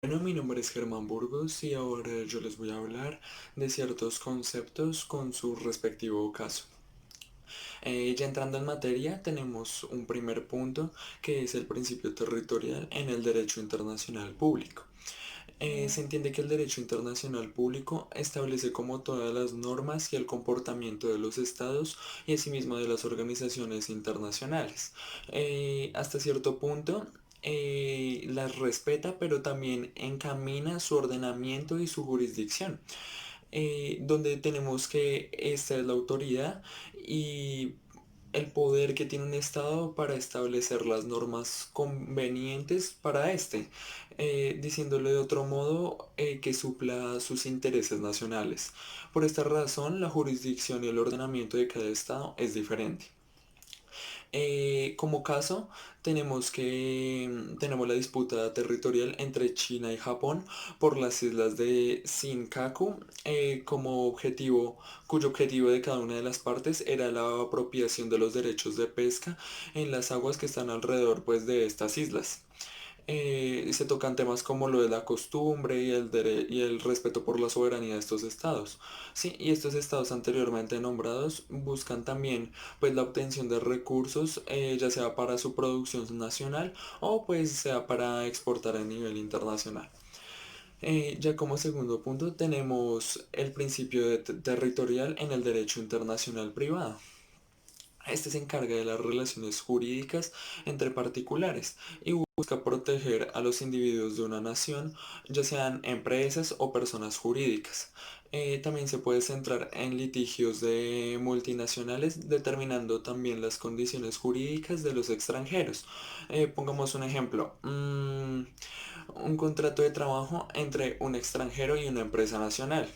Bueno, mi nombre es Germán Burgos y ahora yo les voy a hablar de ciertos conceptos con su respectivo caso. Ya entrando en materia, tenemos un primer punto que es el principio territorial en el derecho internacional público. Se entiende que el derecho internacional público establece como todas las normas y el comportamiento de los estados y asimismo de las organizaciones internacionales. Hasta cierto punto las respeta, pero también encamina su ordenamiento y su jurisdicción, donde tenemos que esta es la autoridad y el poder que tiene un Estado para establecer las normas convenientes para este, diciéndole de otro modo que supla sus intereses nacionales. Por esta razón, la jurisdicción y el ordenamiento de cada Estado es diferente. Como caso, tenemos la disputa territorial entre China y Japón por las islas de Senkaku, cuyo objetivo de cada una de las partes era la apropiación de los derechos de pesca en las aguas que están alrededor, pues, de estas islas. Se tocan temas como lo de la costumbre y el respeto por la soberanía de estos estados. Sí, y estos estados anteriormente nombrados buscan también, pues, la obtención de recursos, ya sea para su producción nacional o pues sea para exportar a nivel internacional. Ya como segundo punto tenemos el principio territorial en el derecho internacional privado. Este se encarga de las relaciones jurídicas entre particulares y busca proteger a los individuos de una nación, ya sean empresas o personas jurídicas. También se puede centrar en litigios de multinacionales, determinando también las condiciones jurídicas de los extranjeros. Pongamos un ejemplo. Un contrato de trabajo entre un extranjero y una empresa nacional.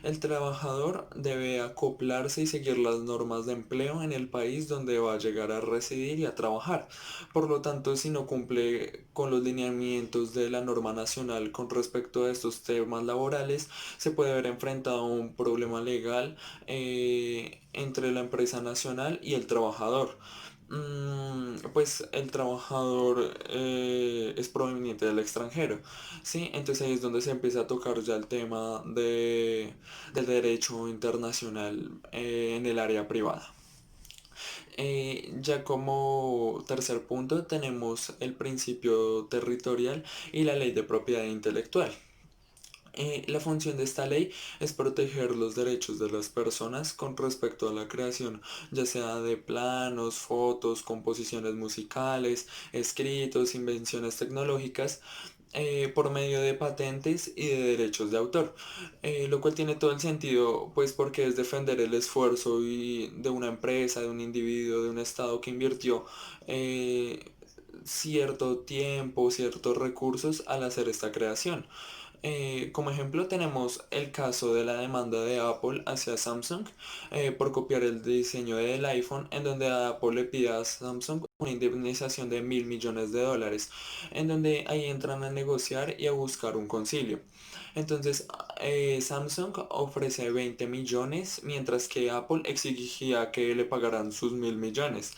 El trabajador debe acoplarse y seguir las normas de empleo en el país donde va a llegar a residir y a trabajar. Por lo tanto, si no cumple con los lineamientos de la norma nacional con respecto a estos temas laborales, se puede ver enfrentado a un problema legal entre la empresa nacional y el trabajador. Pues el trabajador es proveniente del extranjero, ¿sí? Entonces ahí es donde se empieza a tocar ya el tema del derecho internacional en el área privada. Ya como tercer punto tenemos el principio territorial y la ley de propiedad intelectual. La función de esta ley es proteger los derechos de las personas con respecto a la creación, ya sea de planos, fotos, composiciones musicales, escritos, invenciones tecnológicas, por medio de patentes y de derechos de autor, lo cual tiene todo el sentido, pues porque es defender el esfuerzo de una empresa, de un individuo, de un estado que invirtió cierto tiempo, ciertos recursos al hacer esta creación. Como ejemplo tenemos el caso de la demanda de Apple hacia Samsung por copiar el diseño del iPhone, en donde Apple le pide a Samsung una indemnización de $1.000 millones, en donde ahí entran a negociar y a buscar un concilio. Entonces Samsung ofrece 20 millones, mientras que Apple exigía que le pagaran sus 1.000 millones.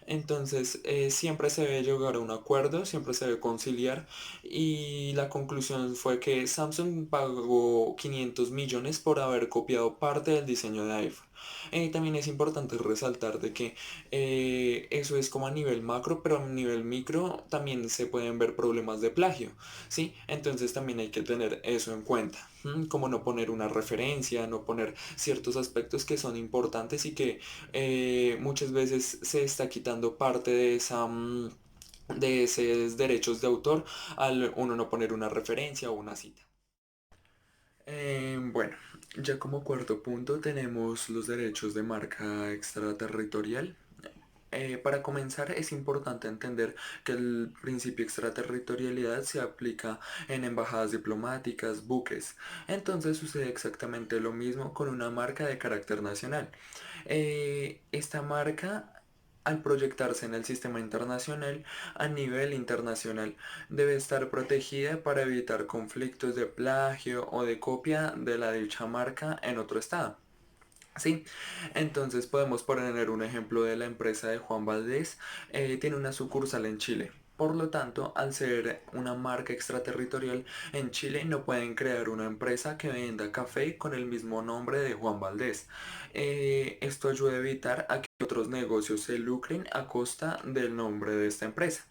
Entonces siempre se debe llegar a un acuerdo, siempre se debe conciliar y la conclusión fue que Samsung pagó 500 millones por haber copiado parte del diseño de iPhone. También es importante resaltar de que eso es como a nivel macro, pero a nivel micro también se pueden ver problemas de plagio, ¿sí? Entonces también hay que tener eso en cuenta. Como no poner una referencia, no poner ciertos aspectos que son importantes y que muchas veces se está quitando parte de de esos derechos de autor al uno no poner una referencia o una cita. Bueno, ya como cuarto punto tenemos los derechos de marca extraterritorial. Para comenzar, es importante entender que el principio extraterritorialidad se aplica en embajadas diplomáticas, buques. Entonces sucede exactamente lo mismo con una marca de carácter nacional. Esta marca, al proyectarse en el sistema internacional, a nivel internacional, debe estar protegida para evitar conflictos de plagio o de copia de la dicha marca en otro estado. Sí, entonces podemos poner un ejemplo de la empresa de Juan Valdés. Tiene una sucursal en Chile. Por lo tanto, al ser una marca extraterritorial, en Chile no pueden crear una empresa que venda café con el mismo nombre de Juan Valdés. Esto ayuda a evitar a que otros negocios se lucren a costa del nombre de esta empresa,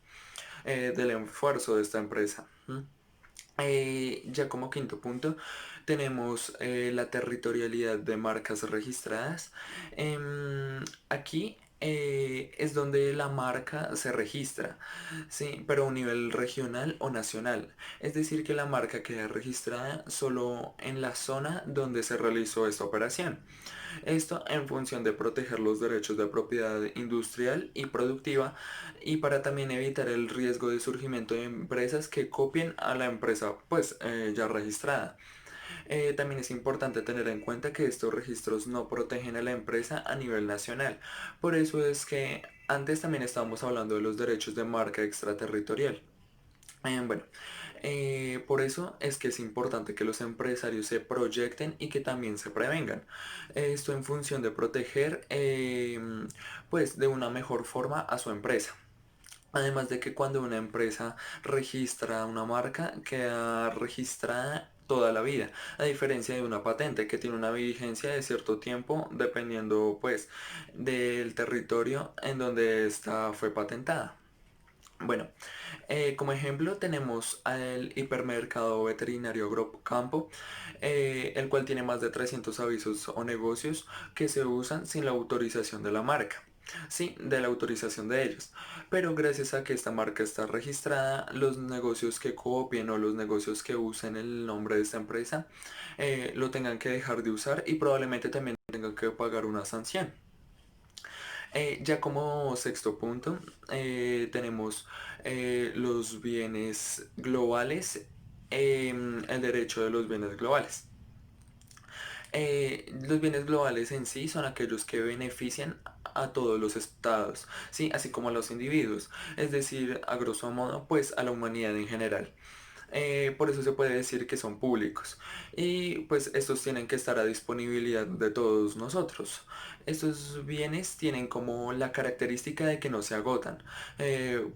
del esfuerzo de esta empresa. ¿Mm? Ya como quinto punto tenemos la territorialidad de marcas registradas. Aquí es donde la marca se registra, ¿sí? Pero a un nivel regional o nacional. Es decir, que la marca queda registrada solo en la zona donde se realizó esta operación. Esto en función de proteger los derechos de propiedad industrial y productiva y para también evitar el riesgo de surgimiento de empresas que copien a la empresa pues ya registrada. También es importante tener en cuenta que estos registros no protegen a la empresa a nivel nacional. Por eso es que antes también estábamos hablando de los derechos de marca extraterritorial. Bueno, por eso es que es importante que los empresarios se proyecten y que también se prevengan. Esto en función de proteger pues de una mejor forma a su empresa. Además de que cuando una empresa registra una marca, queda registrada toda la vida, a diferencia de una patente que tiene una vigencia de cierto tiempo dependiendo pues del territorio en donde esta fue patentada. Bueno, como ejemplo tenemos al hipermercado veterinario Agrocampo, el cual tiene más de 300 avisos o negocios que se usan sin la autorización de la marca. Sí, de la autorización de ellos. Pero gracias a que esta marca está registrada, los negocios que copien o los negocios que usen el nombre de esta empresa lo tengan que dejar de usar y probablemente también tengan que pagar una sanción. Ya como sexto punto, tenemos los bienes globales, el derecho de los bienes globales. Los bienes globales en sí son aquellos que benefician a todos los estados, ¿sí? Así como a los individuos, es decir, a grosso modo, pues a la humanidad en general. Por eso se puede decir que son públicos y pues estos tienen que estar a disponibilidad de todos nosotros. Estos bienes tienen como la característica de que no se agotan.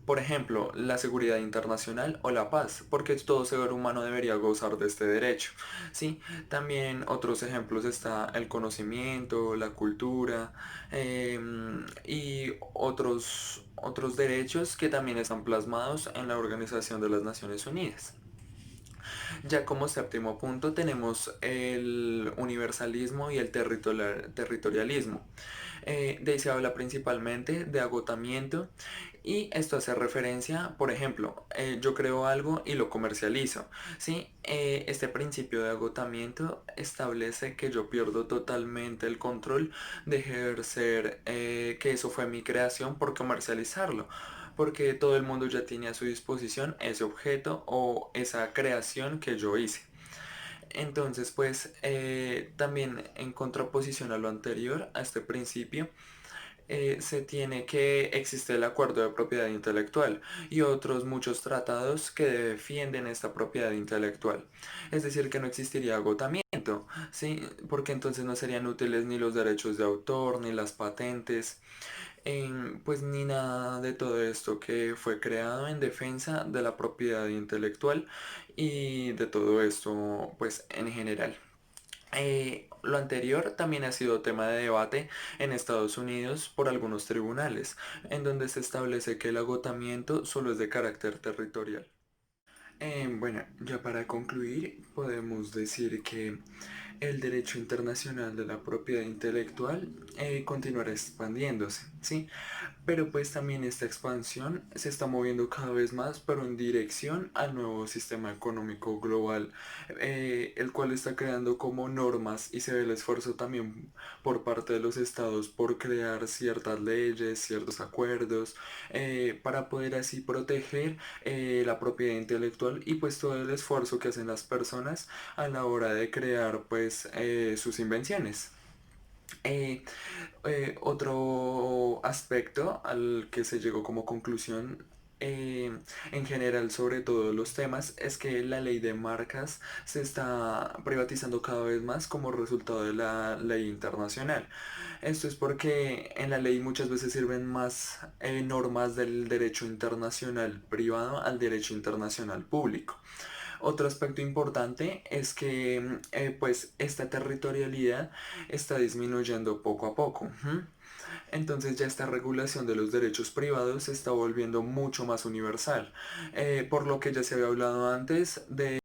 Por ejemplo, la seguridad internacional o la paz, porque todo ser humano debería gozar de este derecho. ¿Sí? También otros ejemplos está el conocimiento, la cultura y otros derechos que también están plasmados en la Organización de las Naciones Unidas. Ya como séptimo punto tenemos el universalismo y el territorialismo. De ahí se habla principalmente de agotamiento y esto hace referencia, por ejemplo, yo creo algo y lo comercializo. ¿Sí? Este principio de agotamiento establece que yo pierdo totalmente el control de ejercer que eso fue mi creación por comercializarlo. Porque todo el mundo ya tiene a su disposición ese objeto o esa creación que yo hice. Entonces, pues también en contraposición a lo anterior, a este principio, se tiene que existe el acuerdo de propiedad intelectual y otros muchos tratados que defienden esta propiedad intelectual. Es decir, que no existiría agotamiento, ¿sí? Porque entonces no serían útiles ni los derechos de autor, ni las patentes, pues ni nada de todo esto que fue creado en defensa de la propiedad intelectual y de todo esto, pues en general. Lo anterior también ha sido tema de debate en Estados Unidos por algunos tribunales, en donde se establece que el agotamiento solo es de carácter territorial. Bueno, ya para concluir, podemos decir que el derecho internacional de la propiedad intelectual continuará expandiéndose, ¿sí? Pero pues también esta expansión se está moviendo cada vez más, pero en dirección al nuevo sistema económico global, el cual está creando como normas y se ve el esfuerzo también por parte de los estados por crear ciertas leyes, ciertos acuerdos, para poder así proteger la propiedad intelectual y pues todo el esfuerzo que hacen las personas a la hora de crear pues sus invenciones. Eh, Otro aspecto al que se llegó como conclusión eh, en general sobre todos los temas es que la ley de marcas se está privatizando cada vez más como resultado de la ley internacional. Esto es porque en la ley muchas veces sirven más normas del derecho internacional privado al derecho internacional público. Otro aspecto importante es que pues esta territorialidad está disminuyendo poco a poco. ¿M? Entonces ya esta regulación de los derechos privados se está volviendo mucho más universal, por lo que ya se había hablado antes de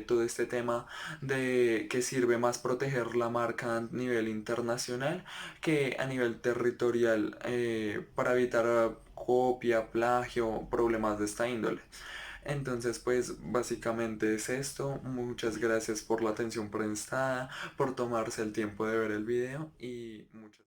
todo este tema de que sirve más proteger la marca a nivel internacional que a nivel territorial para evitar copia, plagio, problemas de esta índole. Entonces, pues básicamente es esto. Muchas gracias por la atención prestada, por tomarse el tiempo de ver el video y muchas